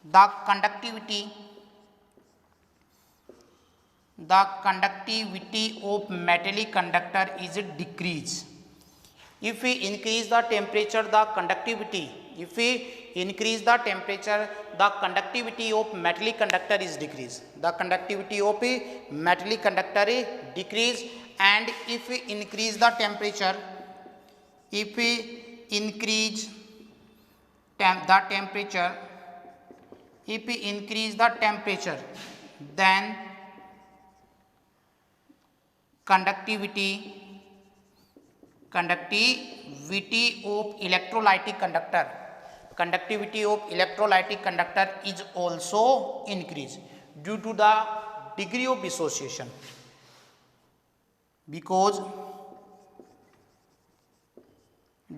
the conductivity of metallic conductor is decreased. If we increase the temperature, the conductivity. If we increase the temperature, the conductivity of metallic conductor is decreased. The conductivity of a metallic conductor is decreased. And if we increase the temperature, if we increase the temperature, if we increase the temperature, then conductivity of electrolytic conductor is also increased due to the degree of dissociation, because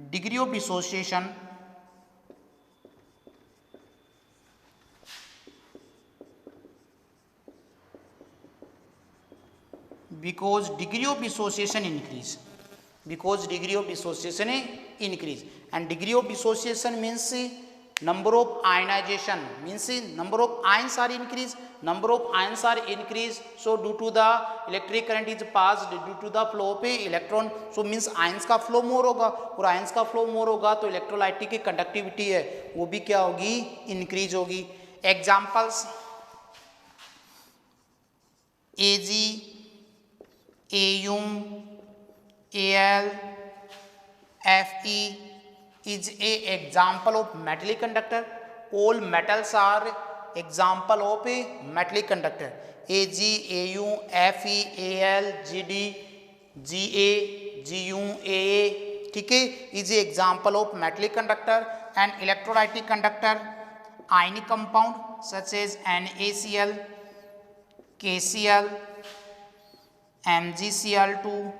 degree of dissociation increase, and degree of dissociation means number of ionization, means number of ions are increased. So due to the electric current is passed due to the flow of electron, so means ions का flow more होगा, और ions का flow more होगा तो electrolytic की conductivity है वो भी क्या होगी, इंक्रीज होगी. Examples Ag, Au, Al, Fe is a example of metallic conductor. All metals are example of a metallic conductor. Ag, Au, Fe, Al, Gd, Ga, Gu, Aa, ठीक है, is a example of metallic conductor. And electrolytic conductor, ionic compound such as NaCl, KCl, MgCl2,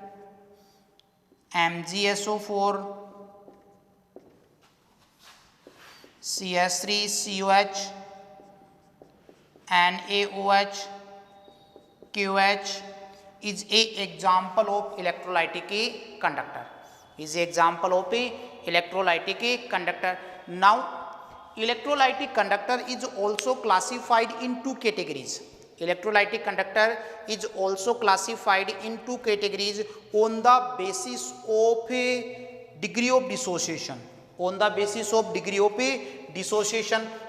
MgSO4, CS3COH, NaOH, QH is a example of electrolytic conductor. Now electrolytic conductor is also classified in two categories. Electrolytic conductor is also classified in two categories on the basis of a degree of dissociation.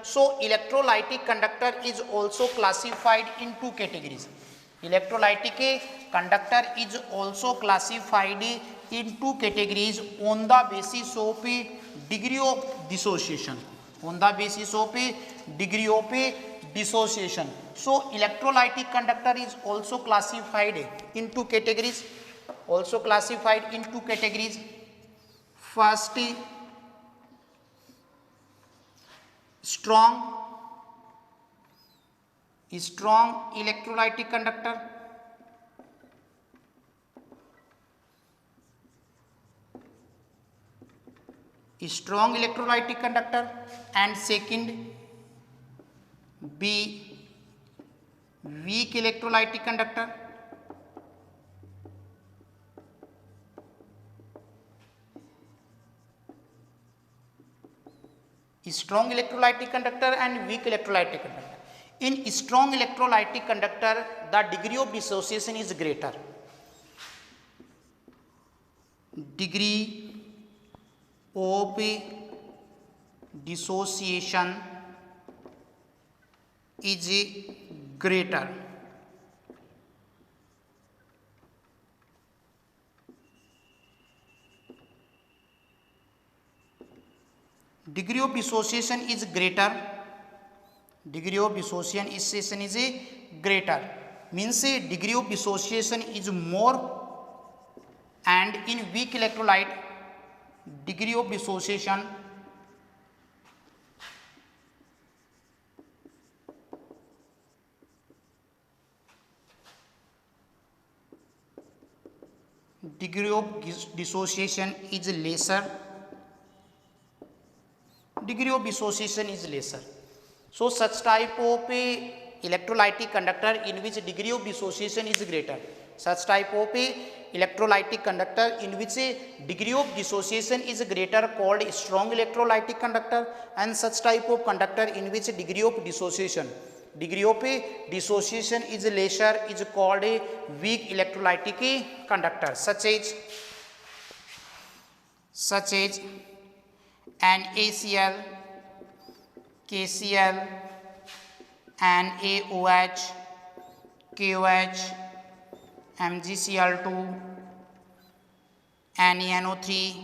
So electrolytic conductor is also classified in two categories. Electrolytic conductor is also classified in two categories on the basis of a degree of dissociation. So electrolytic conductor is also classified in two categories. First, strong electrolytic conductor. And second, B, weak electrolytic conductor. Strong electrolytic conductor and weak electrolytic conductor. In strong electrolytic conductor, the degree of dissociation is greater. Degree of dissociation is greater. Degree of dissociation is greater. Means degree of dissociation is more, and in weak electrolyte degree of dissociation is lesser. So such type of a electrolytic conductor in which degree of dissociation is greater. Such type of a electrolytic conductor in which a degree of dissociation is greater called strong electrolytic conductor, and such type of conductor in which degree of dissociation is lesser is called a weak electrolytic conductor, such as NaCl, KCl, NaOH, KOH, MgCl2, NaNO3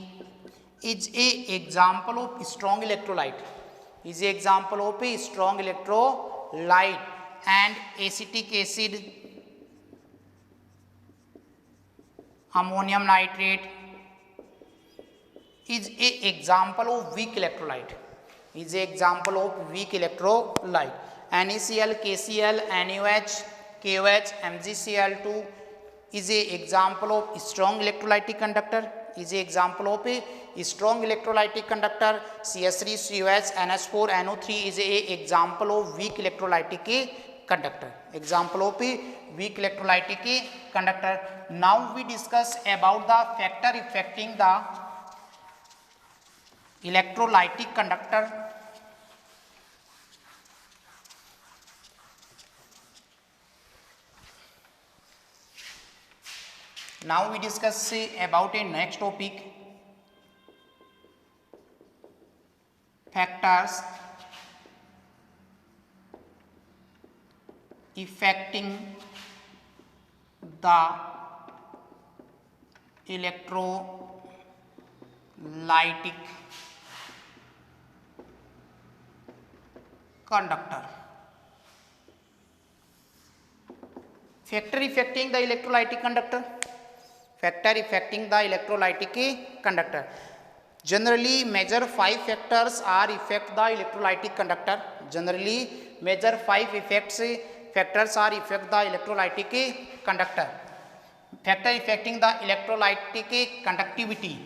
is a example of strong electrolyte. And acetic acid, ammonium nitrate is a example of weak electrolyte. NaCl, KCl, NaOH, KOH, MgCl2 is a example of strong electrolytic conductor. CS3, COH, NH4, NO3 is a example of weak electrolytic conductor. Now we discuss about the factor affecting the electrolytic conductor. Now we discuss about a next topic, factors affecting the electrolytic conductor. Factor affecting the electrolytic conductor. Generally, major 5 factors are affect the electrolytic conductor. Factors are affect the electrolytic conductor. Factor affecting the electrolytic conductivity.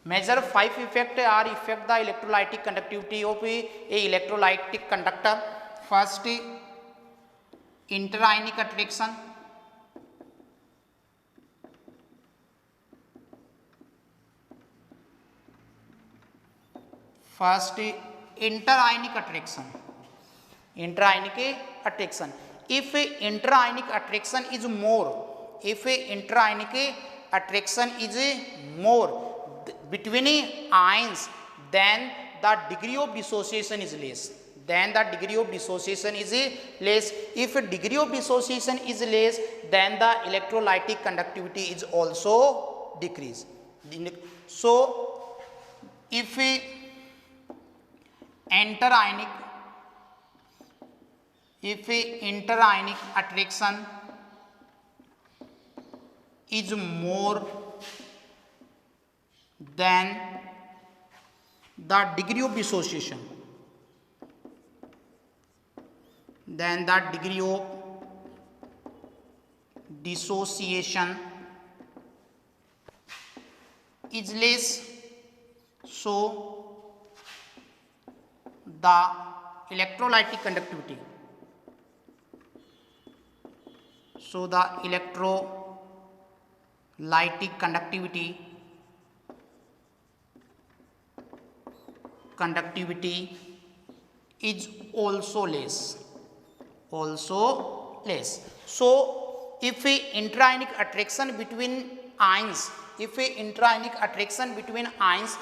Major 5 effects are affect the electrolytic conductivity of a electrolytic conductor. First, interionic attraction. Interionic attraction. If interionic attraction is more between ions, then the degree of dissociation is less. If degree of dissociation is less, then the electrolytic conductivity is also decreased. So, if interionic attraction is more than the degree of dissociation, is less, so the electrolytic conductivity is also less. So, if interionic attraction between ions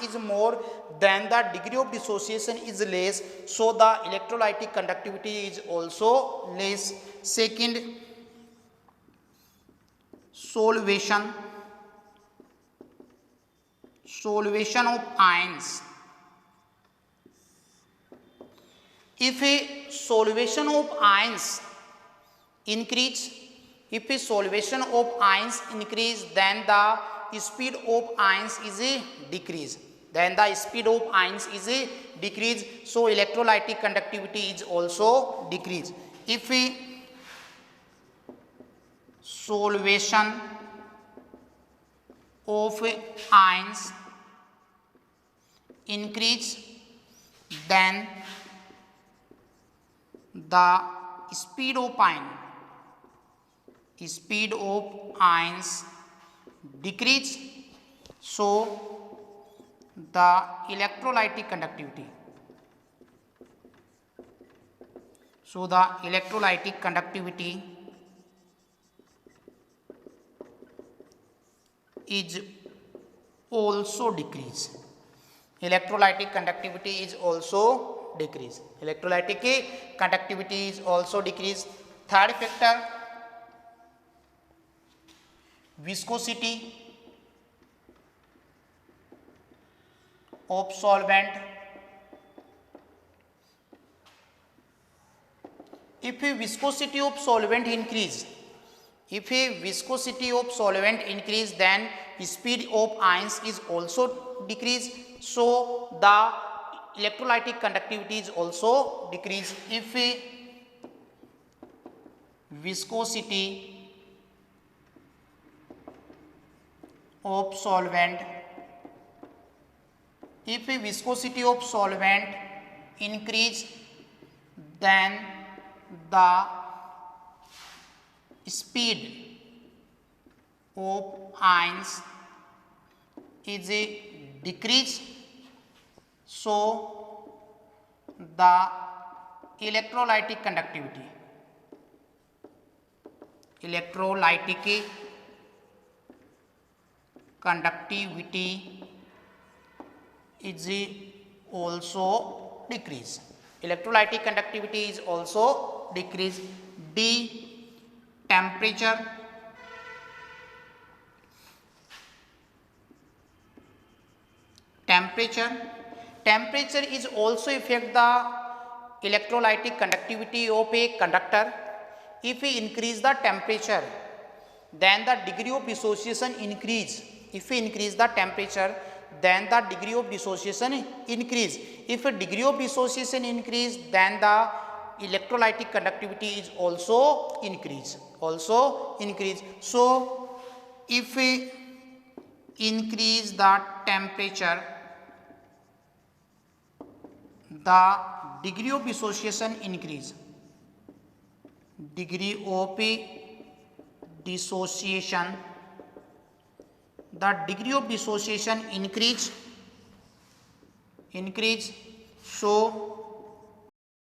is more, then the degree of dissociation is less, so the electrolytic conductivity is also less. Second, solvation of ions. If a solvation of ions increase, then the speed of ions is decreased. So electrolytic conductivity is also decreased. If a solvation of ions increase, then the speed of ions decrease, so the electrolytic conductivity is also decrease. Electrolytic conductivity is also decrease. Electrolytic conductivity is also decrease. Third factor, viscosity of solvent. If a viscosity of solvent increase, then speed of ions is also decrease, so the electrolytic conductivity is also decrease. If viscosity of solvent increase, then the speed of ions is decrease, so the electrolytic conductivity is also decrease. Electrolytic conductivity is also decrease. D, temperature. Temperature is also affect the electrolytic conductivity of a conductor. If we increase the temperature, then the degree of dissociation increase. If we increase the temperature, then the degree of dissociation increase. If a degree of dissociation increase, then the electrolytic conductivity is also increase. So if we increase the temperature, the degree of dissociation increase. Increase, so